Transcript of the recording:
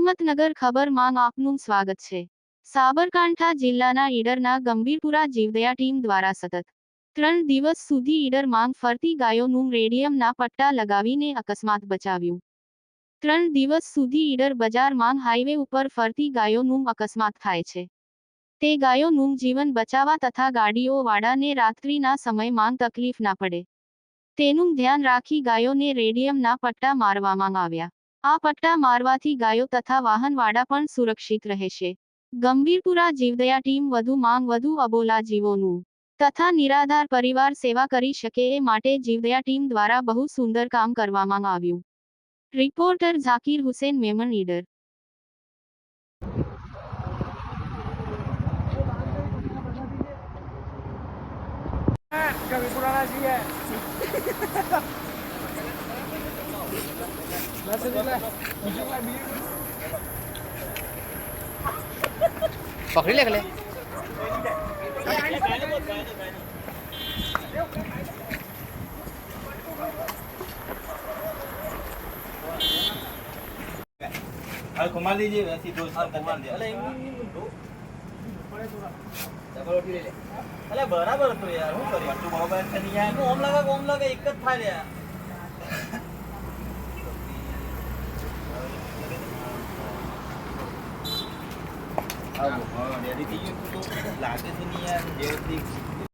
હિંમતનગર ખબરમાં આપનું સ્વાગત છે। સાબરકાંઠા જિલ્લાના ઈડરના ગંભીરપુરા જીવદયા ટીમ દ્વારા સતત 3 દિવસ સુધી ઈડર માંગ ફરતી ગાયોનું રેડિયમના પટ્ટા લગાવીને અકસ્માત બચાવ્યું। 3 દિવસ સુધી ઈડર બજાર માંગ હાઈવે ઉપર ફરતી ગાયોનું અકસ્માત થાય છે। તે ગાયોનું જીવન બચાવવા તથા ગાડીઓ વાળાને રાત્રિના સમય માંગ તકલીફ ના પડે તેનું ધ્યાન રાખી ગાયોને રેડિયમના પટ્ટા મારવામાં આવ્યા। આ પટ્ટા મારવાથી ગાયો તથા વાહનવાળા પણ સુરક્ષિત રહેશે। ગંભીરપુરા જીવદયા ટીમ વધુ માંગ વધુ અબોલા જીવોનું તથા નિરાધાર પરિવાર સેવા કરી શકે એ માટે જીવદયા ટીમ દ્વારા બહુ સુંદર કામ કરવામાં આવ્યું। રિપોર્ટર ઝાકીર હુસેન મેમણ ઈડર। पकड़ी ले अरे घुमा दीजिए वैसी दो घुमा दे अरे अरे बराबर तो यार હું કરી તું બરોબર છે નહીં યાર ઓમ લગા એક જ થાય લે આવો ડેડી થી તો લાગે છે નહીં યાર જેવથી